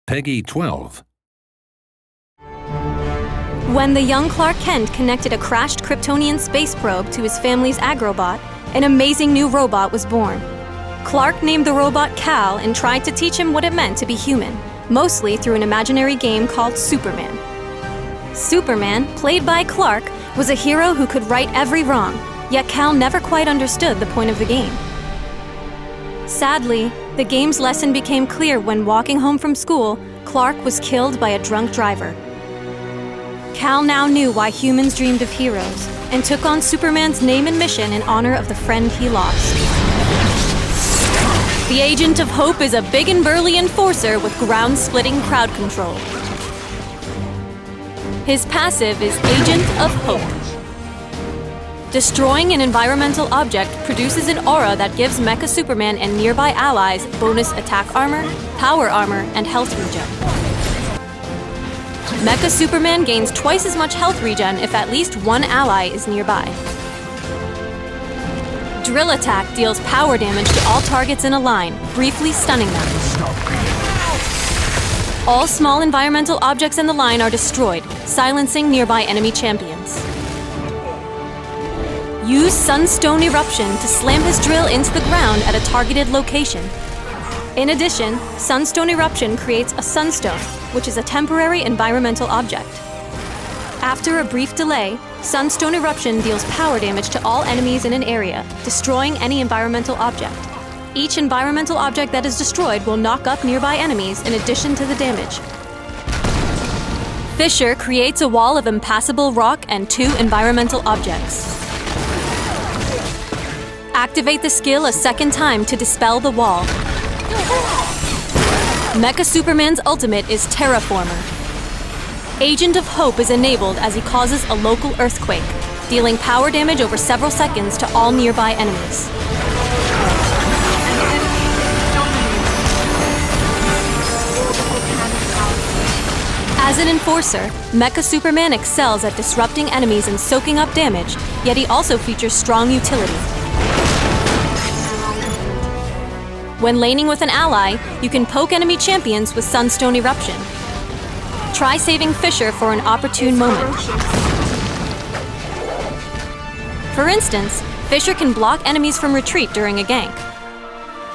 Peggy 12. When the young Clark Kent connected a crashed Kryptonian space probe to his family's agrobot, an amazing new robot was born. Clark named the robot Cal and tried to teach him what it meant to be human, mostly through an imaginary game called Superman. Superman, played by Clark, was a hero who could right every wrong, yet Cal never quite understood the point of the game. Sadly, the game's lesson became clear when walking home from school, Clark was killed by a drunk driver. Cal now knew why humans dreamed of heroes, and took on Superman's name and mission in honor of the friend he lost. The Agent of Hope is a big and burly enforcer with ground-splitting crowd control. His passive is Agent of Hope. Destroying an environmental object produces an aura that gives Mecha Superman and nearby allies bonus attack armor, power armor, and health regen. Mecha Superman gains twice as much health regen if at least one ally is nearby. Drill Attack deals power damage to all targets in a line, briefly stunning them. All small environmental objects in the line are destroyed, silencing nearby enemy champions. Use Sunstone Eruption to slam his drill into the ground at a targeted location. In addition, Sunstone Eruption creates a Sunstone, which is a temporary environmental object. After a brief delay, Sunstone Eruption deals power damage to all enemies in an area, destroying any environmental object. Each environmental object that is destroyed will knock up nearby enemies in addition to the damage. Fisher creates a wall of impassable rock and 2 environmental objects. Activate the skill a second time to dispel the wall. Mecha Superman's ultimate is Terraformer. Agent of Hope is enabled as he causes a local earthquake, dealing power damage over several seconds to all nearby enemies. As an enforcer, Mecha Superman excels at disrupting enemies and soaking up damage, yet he also features strong utility. When laning with an ally, you can poke enemy champions with Sunstone Eruption. Try saving Fisher for an opportune moment. For instance, Fisher can block enemies from retreat during a gank.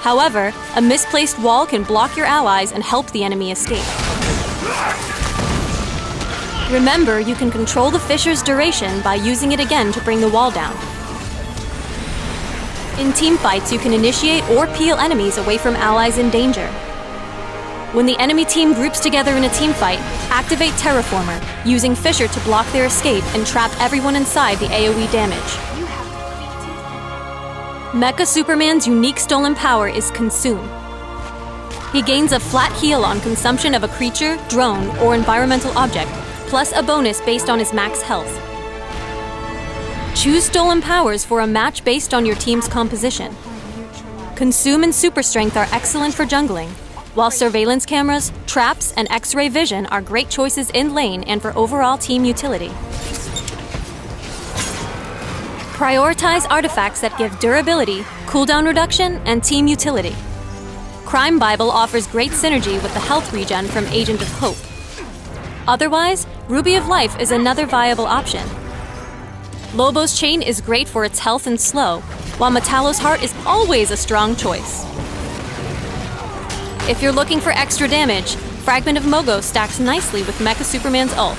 However, a misplaced wall can block your allies and help the enemy escape. Remember, you can control the Fisher's duration by using it again to bring the wall down. In teamfights, you can initiate or peel enemies away from allies in danger. When the enemy team groups together in a teamfight, activate Terraformer, using Fisher to block their escape and trap everyone inside the AoE damage. Mecha Superman's unique stolen power is Consume. He gains a flat heal on consumption of a creature, drone, or environmental object, plus a bonus based on his max health. Choose stolen powers for a match based on your team's composition. Consume and Super Strength are excellent for jungling, while surveillance cameras, traps, and X-ray vision are great choices in lane and for overall team utility. Prioritize artifacts that give durability, cooldown reduction, and team utility. Crime Bible offers great synergy with the health regen from Agent of Hope. Otherwise, Ruby of Life is another viable option. Lobo's Chain is great for its health and slow, while Metallo's Heart is always a strong choice. If you're looking for extra damage, Fragment of Mogo stacks nicely with Mecha Superman's ult.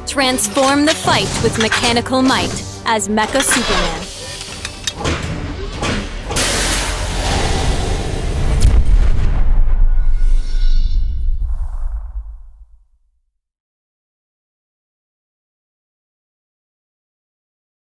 Transform the fight with mechanical might as Mecha Superman.